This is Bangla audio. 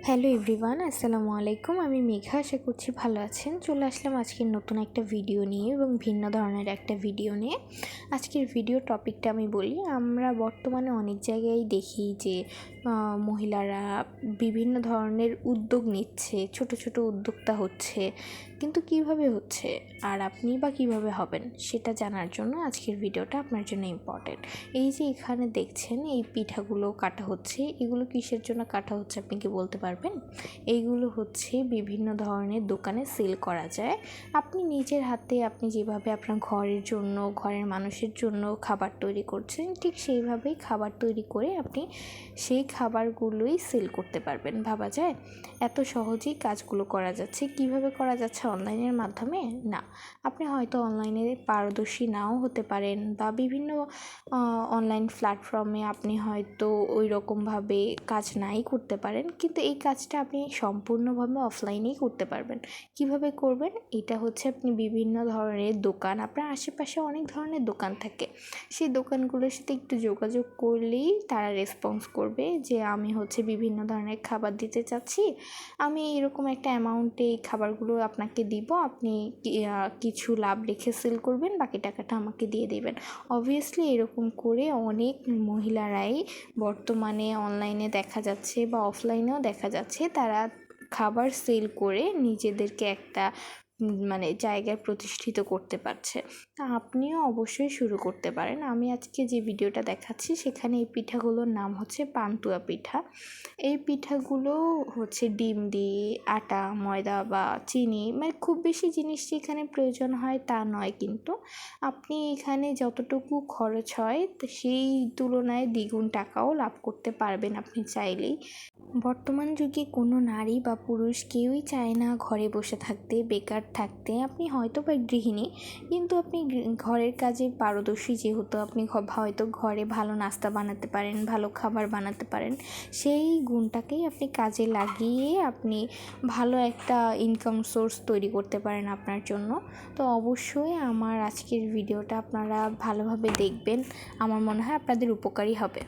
হ্যালো এভরিওয়ান, আসসালামু আলাইকুম। আমি মেঘা, আশা করছি ভালো আছেন। চলে আসলাম আজকের নতুন একটা ভিডিও নিয়ে এবং ভিন্ন ধরনের একটা ভিডিও নিয়ে। আজকের ভিডিও টপিকটা আমি বলি, আমরা বর্তমানে অনেক জায়গায় দেখি যে মহিলারা বিভিন্ন ধরনের উদ্যোগ নিচ্ছে, ছোট ছোট উদ্যোক্তা হচ্ছে, কিন্তু কিভাবে হচ্ছে আর আপনি বা কিভাবে হবেন সেটা জানার জন্য আজকের ভিডিওটা আপনার জন্য ইম্পর্টেন্ট। এই যে এখানে দেখছেন এই পিঠাগুলো কাটা হচ্ছে, এগুলো কিসের জন্য কাটা হচ্ছে আপনি কি বলতে পারবেন? এইগুলো হচ্ছে বিভিন্ন ধরনের দোকানে সেল করা যায়। আপনি নিজের হাতে আপনি যেভাবে আপনার ঘরের জন্য, ঘরের মানুষের জন্য খাবার তৈরি করছেন, ঠিক সেইভাবেই খাবার তৈরি করে আপনি সেই খাবারগুলোই সেল করতে পারবেন। ভাবা যায় এত সহজেই কাজগুলো করা যাচ্ছে। কিভাবে করা যাচ্ছে? অনলাইনের মাধ্যমে? না, আপনি হয়তো অনলাইনে পারদর্শী নাও হতে পারেন বা বিভিন্ন অনলাইন প্ল্যাটফর্মে আপনি হয়তো ওই রকমভাবে কাজ নাই করতে পারেন, কিন্তু এই কাজটা আপনি সম্পূর্ণভাবে অফলাইনেই করতে পারবেন। কিভাবে করবেন? এটা হচ্ছে আপনি বিভিন্ন ধরনের দোকান, আপনার আশেপাশে অনেক ধরনের দোকান থাকে, সেই দোকানগুলোর সাথে একটু যোগাযোগ করলেই তারা রেসপন্স করবে যে আমি হচ্ছে বিভিন্ন ধরনের খাবার দিতে চাচ্ছি, আমি এরকম একটা অ্যামাউন্টে এই খাবারগুলো আপনাকে দিব, আপনি কিছু লাভ রেখে সেল করবেন, বাকি টাকাটা আমাকে দিয়ে দেবেন। অবভিয়াসলি এরকম করে অনেক মহিলারাই বর্তমানে অনলাইনে দেখা যাচ্ছে বা অফলাইনেও দেখা যাচ্ছে, তারা খাবার সেল করে নিজেদেরকে একটা জায়গায় প্রতিষ্ঠিত করতে পারছে। তা আপনিও অবশ্যই শুরু করতে পারেন। আমি আজকে যে ভিডিওটা দেখাচ্ছি সেখানে এই পিঠাগুলোর নাম হচ্ছে পান্তুয়া পিঠা। এই পিঠাগুলো হচ্ছে ডিম দিয়ে, আটা, ময়দা বা চিনি, খুব বেশি জিনিস এখানে প্রয়োজন হয় তা নয়, কিন্তু আপনি এখানে যতটুকু খরচ হয় সেই তুলনায় দ্বিগুণ টাকাও লাভ করতে পারবেন আপনি চাইলেই। বর্তমান যুগে কোনো নারী বা পুরুষ কেউই চায় না ঘরে বসে থাকতে, বেকার থাকতে। আপনি হয়তো বা গৃহিণী, কিন্তু আপনি ঘরের কাজে পারদর্শী, যেহেতু আপনি হয়তো ঘরে ভালো নাস্তা বানাতে পারেন, ভালো খাবার বানাতে পারেন, সেই গুণটাকেই আপনি কাজে লাগিয়ে আপনি ভালো একটা ইনকাম সোর্স তৈরি করতে পারেন আপনার জন্য। তো অবশ্যই আমার আজকের ভিডিওটা আপনারা ভালোভাবে দেখবেন, আমার মনে হয় আপনাদের উপকারী হবে।